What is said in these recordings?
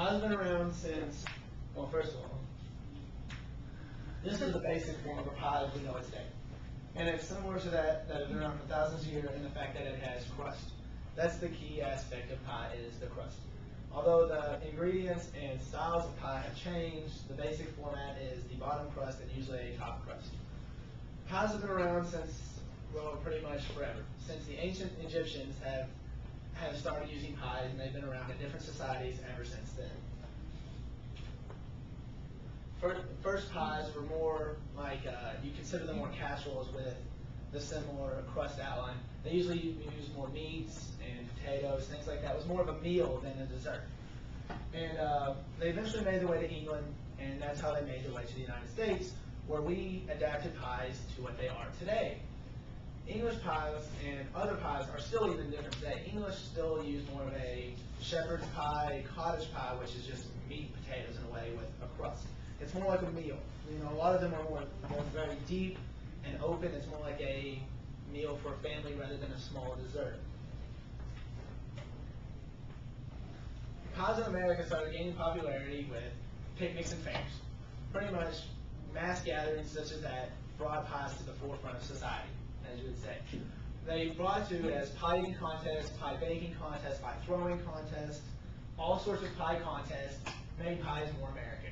Pie's been around since, well, first of all, this is the basic form of a pie as we know it today. And it's similar to that has been around for thousands of years in the fact that it has crust. That's the key aspect of pie, is the crust. Although the ingredients and styles of pie have changed, the basic format is the bottom crust and usually a top crust. Pies have been around since, well, pretty much forever. Since the ancient Egyptians have started using pies, and they've been around in different societies ever since then. First pies were more like, you consider them more casseroles with the similar crust outline. They usually use more meats and potatoes, things like that. It was more of a meal than a dessert. And they eventually made their way to England, and that's how they made their way to the United States, where we adapted pies to what they are today. English pies and other pies are still even different today. English still use more of a shepherd's pie, cottage pie, which is just meat and potatoes in a way with a crust. It's more like a meal. You know, a lot of them are more very deep and open. It's more like a meal for a family rather than a small dessert. Pies in America started gaining popularity with picnics and fairs. Pretty much mass gatherings such as that brought pies to the forefront of society, as you would say. They brought it to as pie eating contests, pie baking contests, pie throwing contests, all sorts of pie contests made pies more American.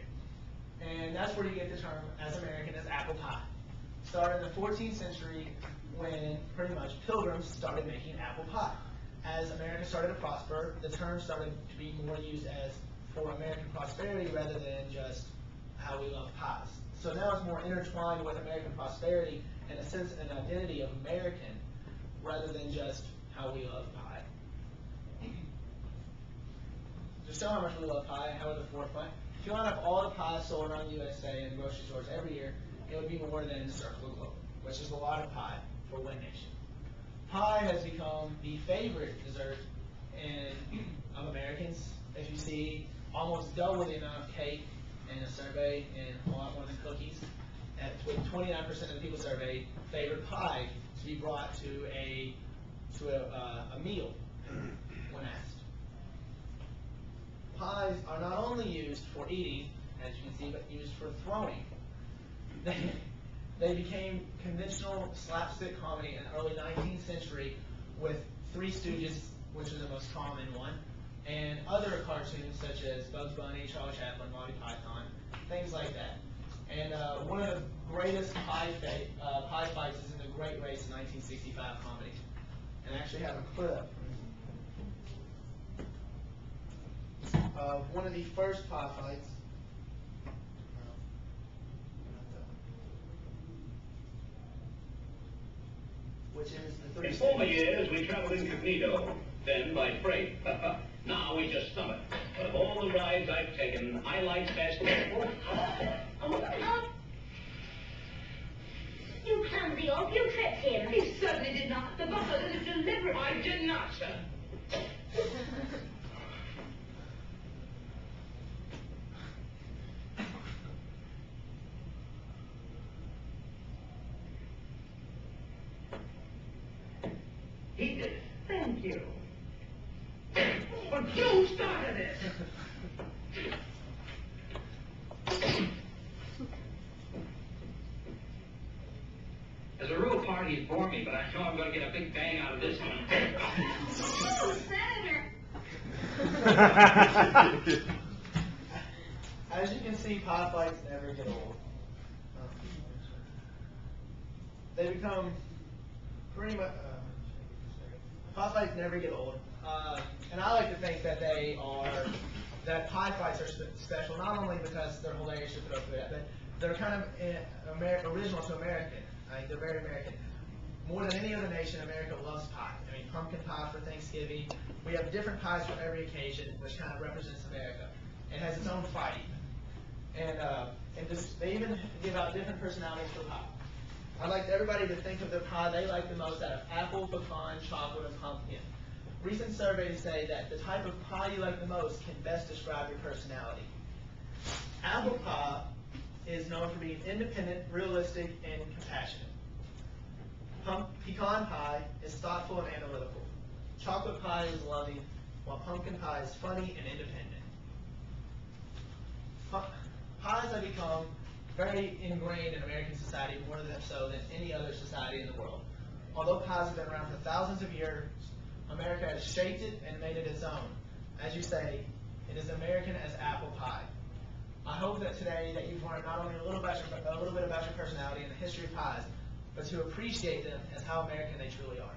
And that's where you get the term as American as apple pie. Started in the 14th century when pretty much pilgrims started making apple pie. As America started to prosper, the term started to be more used as for American prosperity rather than just how we love pies. So now it's more intertwined with American prosperity and a sense and identity of American rather than just how we love pie. To show how much we love pie, how we're the forefront, if you line up all the pies sold around the USA in grocery stores every year, it would be more than the circle of the globe, which is a lot of pie for one nation. Pie has become the favorite dessert of Americans. As you see, almost double the amount of cake in a survey and a lot more than cookies. With 29% of the people surveyed favored pie to be brought to a meal when asked. Pies are not only used for eating, as you can see, but used for throwing. They became conventional slapstick comedy in the early 19th century with Three Stooges, which is the most common one, and other cartoons such as Bugs Bunny, Charlie Chaplin, Monty Python, things like that. And one of the greatest pie fights is in The Great Race, 1965 comedy. And I actually have a clip of one of the first pie fights. Which is the Three In former years, we traveled incognito, then by freight. Now we just stomach. But of all the rides I've taken, I like best. You clumsy oaf, you tripped him. He certainly did not. The butler did it deliberately. I did not, sir. He did. Thank you. But you started it. As a rule, parties bore me, but I know I'm going to get a big bang out of this one. Oh, Senator. As you can see, pie fights never get old. They become pretty much. Pie fights never get old, and I like to think that that pie fights are special not only because they're hilarious to throw food at, but they're kind of original to American. They're very American. More than any other nation, America loves pie. I mean, pumpkin pie for Thanksgiving. We have different pies for every occasion, which kind of represents America. It has its own fight, and they even give out different personalities for pie. I'd like everybody to think of the pie they like the most out of apple, pecan, chocolate, and pumpkin. Recent surveys say that the type of pie you like the most can best describe your personality. Apple pie is known for being independent, realistic, and compassionate. Pecan pie is thoughtful and analytical. Chocolate pie is loving, while pumpkin pie is funny and independent. Pies have become very ingrained in American society, more so than any other society in the world. Although pies have been around for thousands of years, America has shaped it and made it its own. As you say, it is American as apple pie. I hope that today that you've learned not only a little bit about your personality and the history of pies, but to appreciate them as how American they truly are.